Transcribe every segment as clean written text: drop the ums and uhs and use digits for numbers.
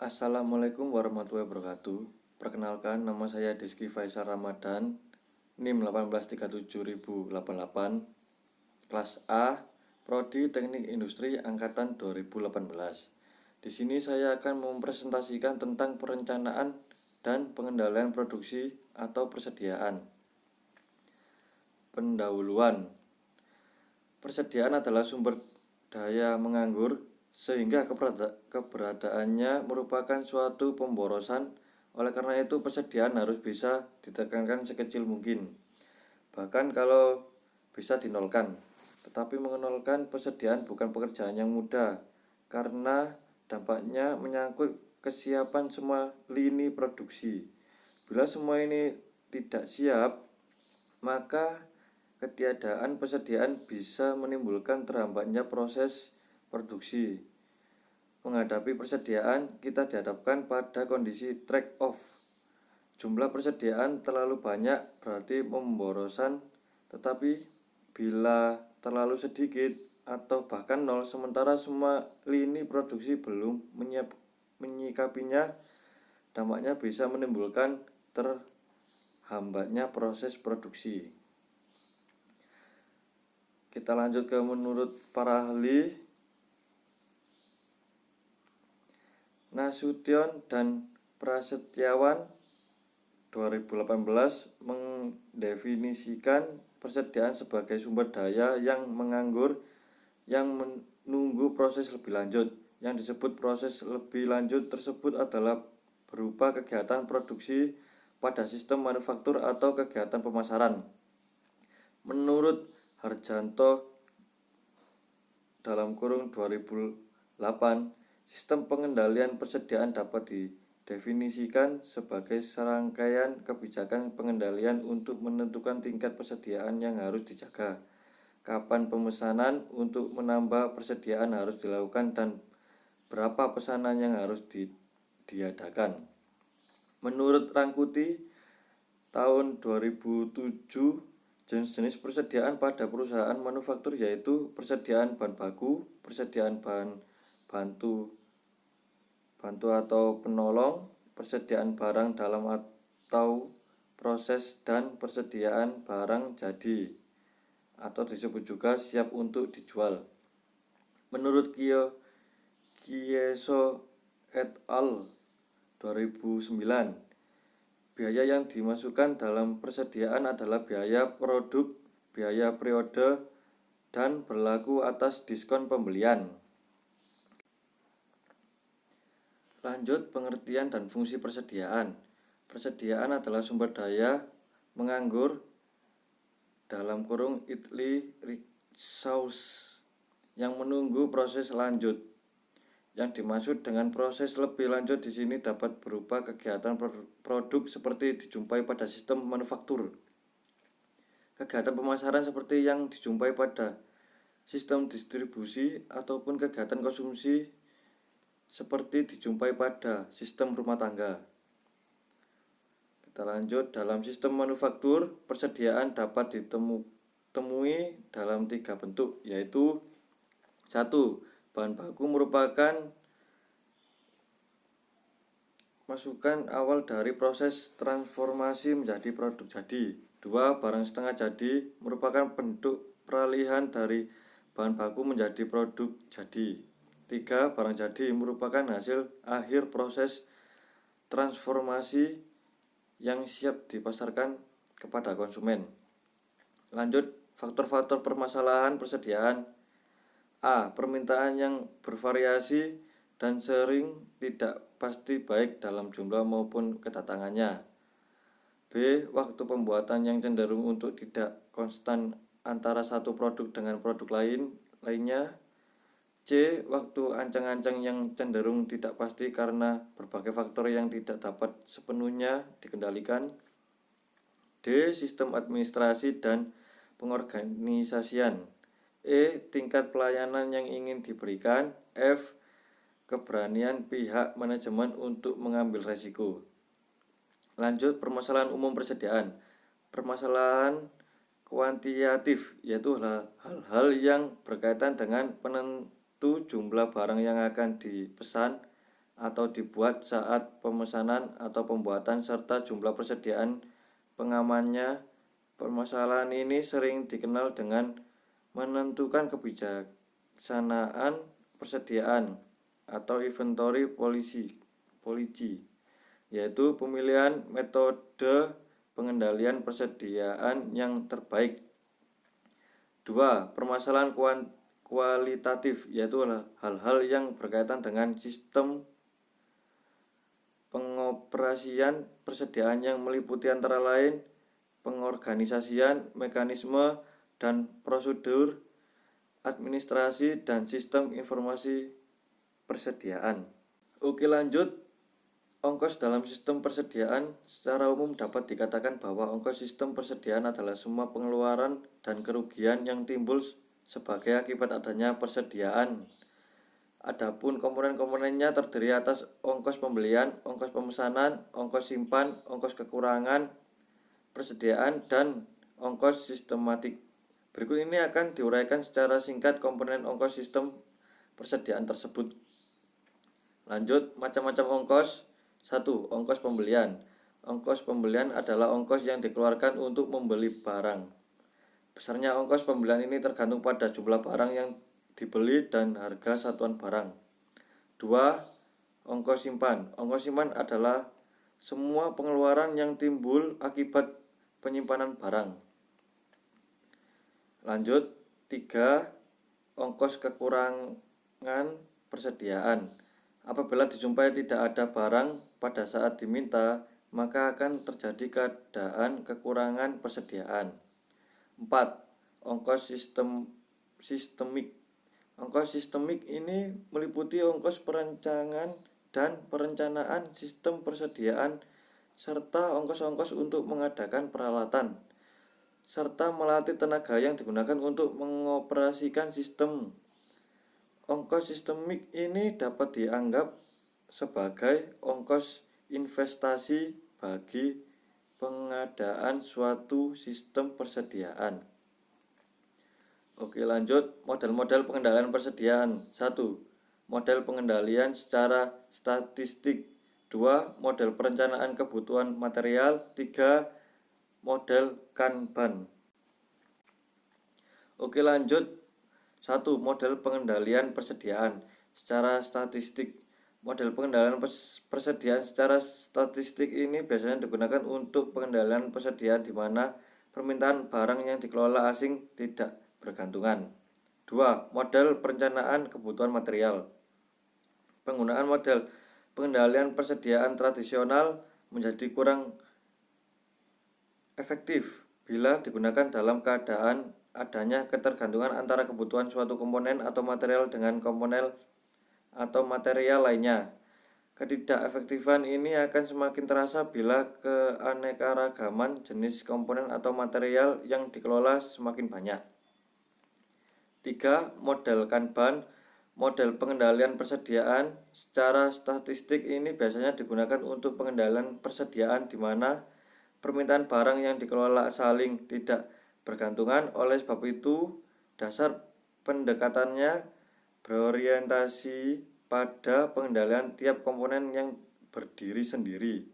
Assalamualaikum warahmatullahi wabarakatuh. Perkenalkan, nama saya Diski Faisal Ramadan, NIM 1837088, kelas A, Prodi Teknik Industri angkatan 2018. Di sini saya akan mempresentasikan tentang perencanaan dan pengendalian produksi atau persediaan. Pendahuluan. Persediaan adalah sumber daya menganggur, sehingga keberadaannya merupakan suatu pemborosan. Oleh karena itu, persediaan harus bisa ditekankan sekecil mungkin, bahkan kalau bisa dinolkan. Tetapi menolkan persediaan bukan pekerjaan yang mudah, karena dampaknya menyangkut kesiapan semua lini produksi. Bila semua ini tidak siap, maka ketiadaan persediaan bisa menimbulkan terhambatnya proses produksi. Menghadapi persediaan, kita dihadapkan pada kondisi trade-off. Jumlah persediaan terlalu banyak berarti pemborosan, tetapi bila terlalu sedikit atau bahkan nol, sementara semua lini produksi belum menyikapinya, dampaknya bisa menimbulkan terhambatnya proses produksi. Kita lanjut ke menurut para ahli. Nasution dan Prasetyawan 2018 mendefinisikan persediaan sebagai sumber daya yang menganggur yang menunggu proses lebih lanjut. Yang disebut proses lebih lanjut tersebut adalah berupa kegiatan produksi pada sistem manufaktur atau kegiatan pemasaran. Menurut Harjanto (2008), sistem pengendalian persediaan dapat didefinisikan sebagai serangkaian kebijakan pengendalian untuk menentukan tingkat persediaan yang harus dijaga, kapan pemesanan untuk menambah persediaan harus dilakukan, dan berapa pesanan yang harus diadakan. Menurut Rangkuti tahun 2007, jenis-jenis persediaan pada perusahaan manufaktur yaitu persediaan bahan baku, persediaan bahan bantu atau penolong, persediaan barang dalam atau proses, dan persediaan barang jadi atau disebut juga siap untuk dijual. Menurut Kieso et al. 2009, biaya yang dimasukkan dalam persediaan adalah biaya produk, biaya periode, dan berlaku atas diskon pembelian. Lanjut, pengertian dan fungsi persediaan. Persediaan adalah sumber daya menganggur (idle resource) yang menunggu proses lanjut. Yang dimaksud dengan proses lebih lanjut di sini dapat berupa kegiatan produk seperti dijumpai pada sistem manufaktur, kegiatan pemasaran seperti yang dijumpai pada sistem distribusi, ataupun kegiatan konsumsi seperti dijumpai pada sistem rumah tangga. Kita lanjut, dalam sistem manufaktur, persediaan dapat ditemui dalam 3 bentuk, yaitu 1. Bahan baku merupakan masukan awal dari proses transformasi menjadi produk jadi. 2. Barang setengah jadi merupakan bentuk peralihan dari bahan baku menjadi produk jadi. 3. Barang jadi merupakan hasil akhir proses transformasi yang siap dipasarkan kepada konsumen. Lanjut, faktor-faktor permasalahan persediaan. A. Permintaan yang bervariasi dan sering tidak pasti baik dalam jumlah maupun kedatangannya. B. Waktu pembuatan yang cenderung untuk tidak konstan antara satu produk dengan produk lainnya. C. Waktu ancang-ancang yang cenderung tidak pasti karena berbagai faktor yang tidak dapat sepenuhnya dikendalikan. D. Sistem administrasi dan pengorganisasian. E. Tingkat pelayanan yang ingin diberikan. F. Keberanian pihak manajemen untuk mengambil resiko. Lanjut, permasalahan umum persediaan. Permasalahan kuantitatif, yaitu hal-hal yang berkaitan dengan penentu jumlah barang yang akan dipesan atau dibuat saat pemesanan atau pembuatan serta jumlah persediaan pengamannya. Permasalahan ini sering dikenal dengan menentukan kebijaksanaan persediaan atau inventory policy, yaitu pemilihan metode pengendalian persediaan yang terbaik. 2. Permasalahan kualitatif, yaitu hal-hal yang berkaitan dengan sistem pengoperasian persediaan yang meliputi antara lain pengorganisasian, mekanisme dan prosedur, administrasi, dan sistem informasi persediaan. Oke, lanjut. Ongkos dalam sistem persediaan. Secara umum dapat dikatakan bahwa ongkos sistem persediaan adalah semua pengeluaran dan kerugian yang timbul sebagai akibat adanya persediaan. Adapun komponen-komponennya terdiri atas ongkos pembelian, ongkos pemesanan, ongkos simpan, ongkos kekurangan persediaan, dan ongkos sistematik. Berikut ini akan diuraikan secara singkat komponen ongkos sistem persediaan tersebut. Lanjut, macam-macam ongkos. 1. Ongkos pembelian. Ongkos pembelian adalah ongkos yang dikeluarkan untuk membeli barang. Besarnya ongkos pembelian ini tergantung pada jumlah barang yang dibeli dan harga satuan barang. 2. Ongkos simpan. Ongkos simpan adalah semua pengeluaran yang timbul akibat penyimpanan barang. Lanjut, 3. Ongkos kekurangan persediaan. Apabila dijumpai tidak ada barang pada saat diminta, maka akan terjadi keadaan kekurangan persediaan. 4. Ongkos sistemik. Ongkos sistemik ini meliputi ongkos perancangan dan perencanaan sistem persediaan serta ongkos-ongkos untuk mengadakan peralatan serta melatih tenaga yang digunakan untuk mengoperasikan sistem. Ongkos sistemik ini dapat dianggap sebagai ongkos investasi bagi pengadaan suatu sistem persediaan. Oke, lanjut. Model-model pengendalian persediaan. 1. Model pengendalian secara statistik. 2. Model perencanaan kebutuhan material. 3. Model Kanban. Oke, lanjut. 1. Model pengendalian persediaan secara statistik. Model pengendalian persediaan secara statistik ini biasanya digunakan untuk pengendalian persediaan di mana permintaan barang yang dikelola asing tidak bergantungan. 2. Model perencanaan kebutuhan material. Penggunaan model pengendalian persediaan tradisional menjadi kurang efektif bila digunakan dalam keadaan adanya ketergantungan antara kebutuhan suatu komponen atau material dengan komponen atau material lainnya. Ketidakefektifan ini akan semakin terasa bila keanekaragaman jenis komponen atau material yang dikelola semakin banyak. 3. Model Kanban. Model pengendalian persediaan secara statistik ini biasanya digunakan untuk pengendalian persediaan di mana permintaan barang yang dikelola saling tidak bergantungan. Oleh sebab itu, dasar pendekatannya berorientasi pada pengendalian tiap komponen yang berdiri sendiri.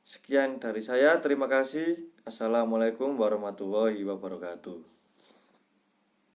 Sekian dari saya, terima kasih. Assalamualaikum warahmatullahi wabarakatuh.